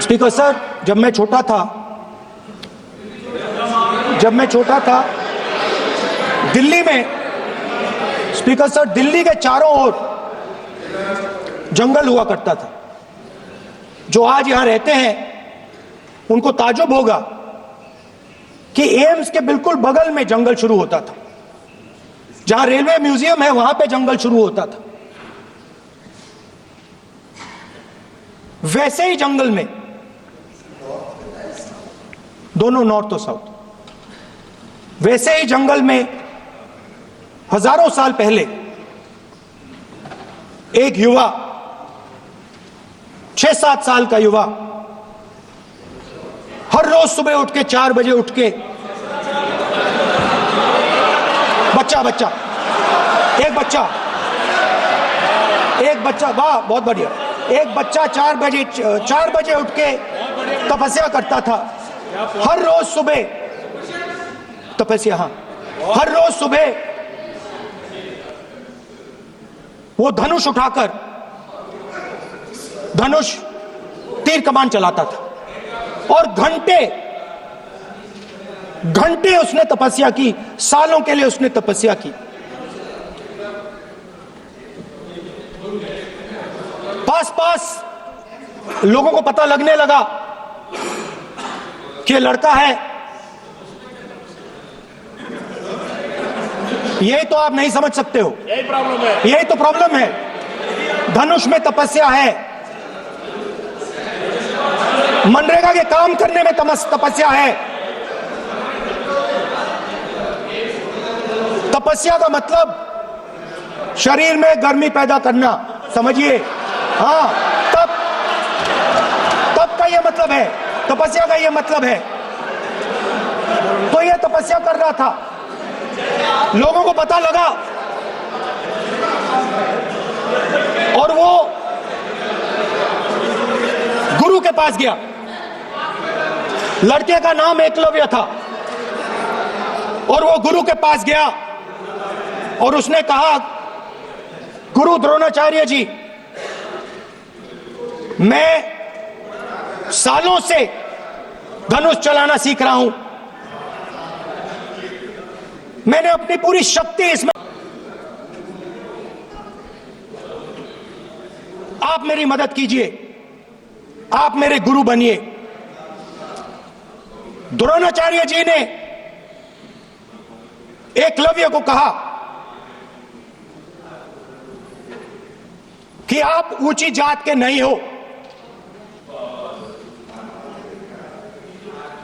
Speaker sir, जब मैं छोटा था दिल्ली में, स्पीकर सर, दिल्ली के चारों ओर जंगल हुआ करता था। जो आज यहां रहते हैं उनको ताज्जुब होगा कि एम्स के बिल्कुल बगल में जंगल शुरू होता था। जहां रेलवे म्यूजियम है वहां पे जंगल शुरू होता था। वैसे ही जंगल में, दोनों नॉर्थ और साउथ, वैसे ही जंगल में हजारों साल पहले एक युवा, 6-7 साल का युवा, हर रोज सुबह उठ के 4 बजे उठ के एक बच्चा, वाह बहुत बढ़िया, एक बच्चा 4 बजे उठ के तपस्या करता था। हर रोज सुबह तपस्या, हर रोज सुबह वो धनुष उठाकर तीर कमान चलाता था और घंटे उसने तपस्या की, सालों के लिए उसने तपस्या की। पास लोगों को पता लगने लगा कि लड़का है। यही तो आप नहीं समझ सकते हो, यही तो प्रॉब्लम है। धनुष में तपस्या है, मनरेगा के काम करने में तपस्या है। तपस्या का मतलब शरीर में गर्मी पैदा करना, समझिए। हाँ, तब का यह मतलब है, तपस्या का यह मतलब है। तो यह तपस्या कर रहा था, लोगों को पता लगा और वो गुरु के पास गया। लड़के का नाम एकलव्य था और वो गुरु के पास गया और उसने कहा, गुरु द्रोणाचार्य जी, मैं सालों से धनुष चलाना सीख रहा हूं, मैंने अपनी पूरी शक्ति इसमें, आप मेरी मदद कीजिए, आप मेरे गुरु बनिए। द्रोणाचार्य जी ने एकलव्य को कहा कि आप ऊंची जात के नहीं हो,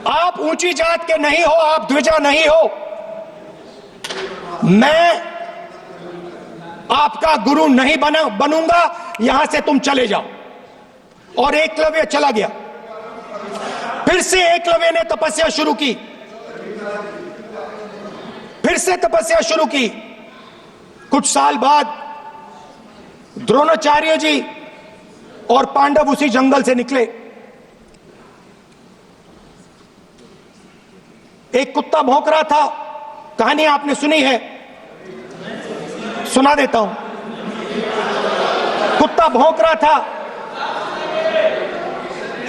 आप ऊंची जात के नहीं हो, आप द्विजा नहीं हो, मैं आपका गुरु नहीं बनूंगा, यहां से तुम चले जाओ। और एकलव्य चला गया। फिर से एकलव्य ने तपस्या शुरू की, कुछ साल बाद द्रोणाचार्य जी और पांडव उसी जंगल से निकले। एक कुत्ता भौंक रहा था, कहानी आपने सुनी है, सुना देता हूं। कुत्ता भौंक रहा था,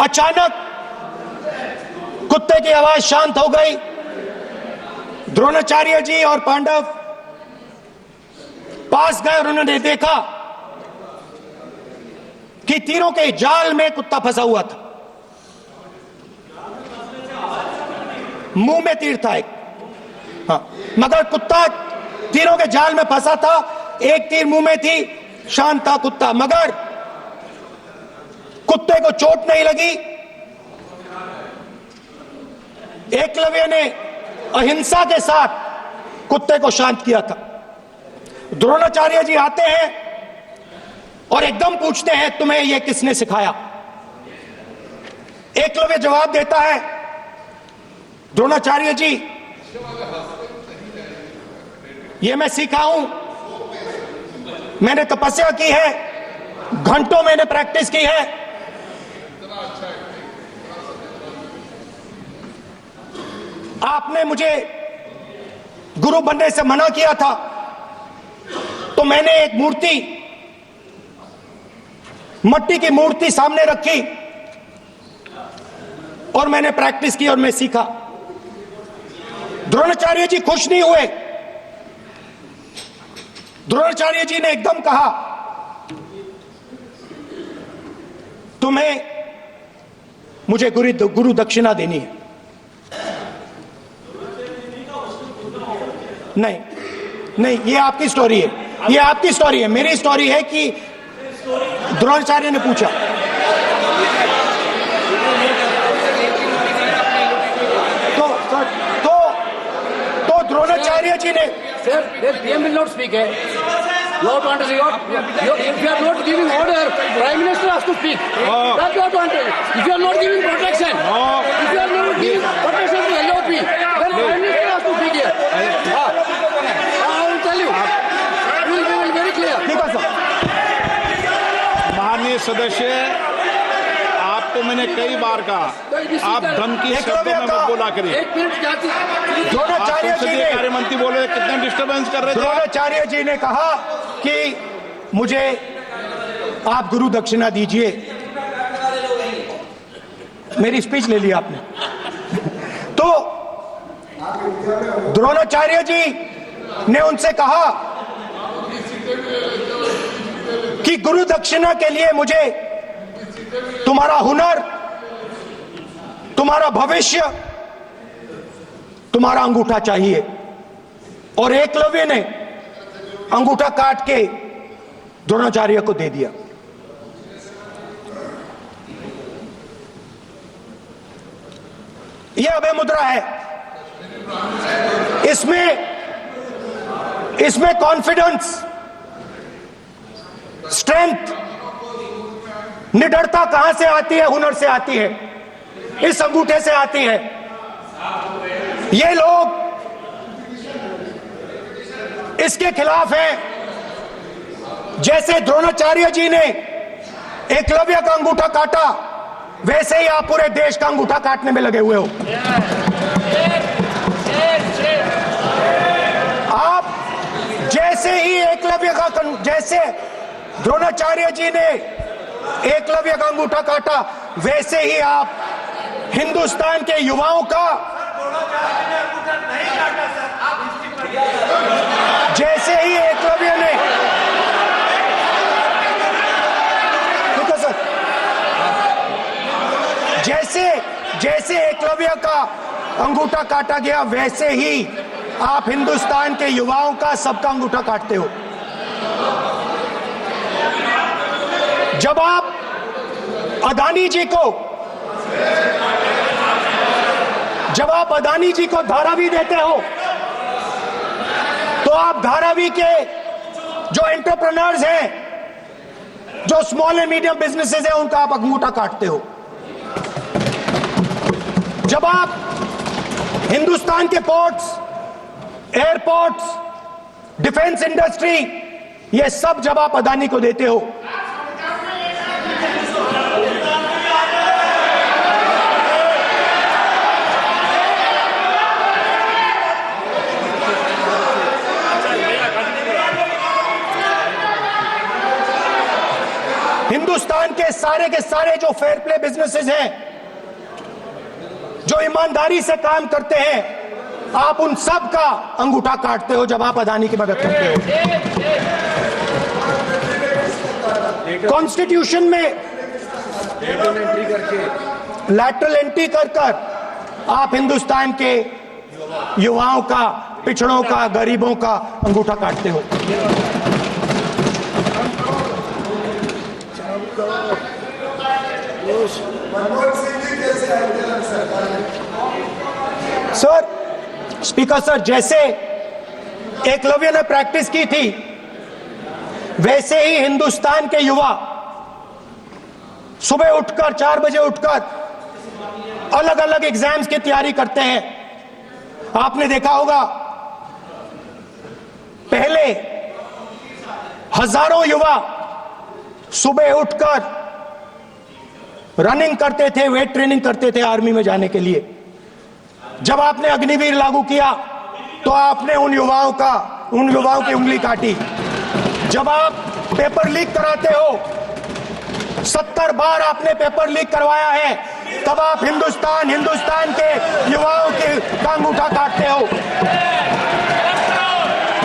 अचानक कुत्ते की आवाज शांत हो गई। द्रोणाचार्य जी और पांडव पास गए और उन्होंने देखा कि तीरों के जाल में कुत्ता फंसा हुआ था। मुंह में तीर था एक, हाँ, मगर कुत्ता तीरों के जाल में फंसा था, एक तीर मुंह में थी, शांत था कुत्ता, मगर कुत्ते को चोट नहीं लगी। एकलव्य ने अहिंसा के साथ कुत्ते को शांत किया था। द्रोणाचार्य जी आते हैं और एकदम पूछते हैं, तुम्हें यह किसने सिखाया? एकलव्य जवाब देता है, द्रोणाचार्य जी, यह मैं सीखा हूं, मैंने तपस्या की है, घंटों मैंने प्रैक्टिस की है। आपने मुझे गुरु बनने से मना किया था, तो मैंने एक मूर्ति, मट्टी की मूर्ति सामने रखी और मैंने प्रैक्टिस की और मैं सीखा। द्रोणाचार्य जी खुश नहीं हुए। द्रोणाचार्य जी ने एकदम कहा, तुम्हें मुझे गुरु दक्षिणा देनी है। नहीं नहीं, ये आपकी स्टोरी है, ये आपकी स्टोरी है। मेरी स्टोरी है कि द्रोणाचार्य ने पूछा। तो द्रोणाचार्य जी ने Sir, the PM will not speak. You have to understand. If you are not giving order, Prime Minister has to speak. That you have to understand. If you are not giving protection, if you are not giving protection to LOP, then Prime Minister has to speak here. I will tell you. We will be very clear. ठीक है sir. माननीय सदस्य, आपको मैंने कई बार कहा, आप धमकी शब्दों में मत बोला करिए। एक मिनट जाती। द्रोणाचार्य जी संसदीय ने कार्य मंत्री बोल रहे, कितना डिस्टर्बेंस कर रहे थे। द्रोणाचार्य जी ने कहा कि मुझे आप गुरु दक्षिणा दीजिए। मेरी स्पीच ले ली आपने। तो द्रोणाचार्य जी ने उनसे कहा कि गुरु दक्षिणा के लिए मुझे तुम्हारा हुनर, तुम्हारा भविष्य, तुम्हारा अंगूठा चाहिए। और एकलव्य ने अंगूठा काट के द्रोणाचार्य को दे दिया। यह अभय मुद्रा है। इसमें कॉन्फिडेंस, स्ट्रेंथ, निडरता कहां से आती है? हुनर से आती है, इस अंगूठे से आती है। ये लोग इसके खिलाफ हैं। जैसे द्रोणाचार्य जी ने एकलव्य का अंगूठा काटा, वैसे ही आप पूरे देश का अंगूठा काटने में लगे हुए हो। आप जैसे ही एकलव्य का, जैसे द्रोणाचार्य जी ने एकलव्य का अंगूठा काटा, वैसे ही आप हिंदुस्तान के युवाओं का, जैसे ही एकलव्य ने, ठीक है सर, जैसे एकलव्य का अंगूठा काटा गया, वैसे ही आप हिंदुस्तान के युवाओं का, सबका अंगूठा काटते हो। जब आप अदानी जी को धारावी देते हो, तो आप धारावी के जो एंटरप्रेन्योर्स हैं, जो स्मॉल एंड मीडियम बिजनेसेस हैं, उनका आप अंगूठा काटते हो। जब आप हिंदुस्तान के पोर्ट्स, एयरपोर्ट्स, डिफेंस इंडस्ट्री, ये सब जब आप अदानी को देते हो, हिंदुस्तान के सारे जो फेयर प्ले बिजनेसेस हैं, जो ईमानदारी से काम करते हैं, आप उन सब का अंगूठा काटते हो जब आप अदानी की मदद करते हो। कॉन्स्टिट्यूशन में लैटरल एंट्री कर आप हिंदुस्तान के युवाओं का, पिछड़ों का, गरीबों का अंगूठा काटते हो। सर, स्पीकर सर, जैसे एकलव्य ने प्रैक्टिस की थी, वैसे ही हिंदुस्तान के युवा सुबह उठकर 4 बजे उठकर अलग अलग एग्जाम्स की तैयारी करते हैं। आपने देखा होगा, पहले हजारों युवा सुबह उठकर रनिंग करते थे, वेट ट्रेनिंग करते थे आर्मी में जाने के लिए। जब आपने अग्निवीर लागू किया, तो आपने उन युवाओं की उंगली काटी। जब आप पेपर लीक कराते हो, 70 बार आपने पेपर लीक करवाया है, तब आप हिंदुस्तान के युवाओं की टांग उठा काटते हो।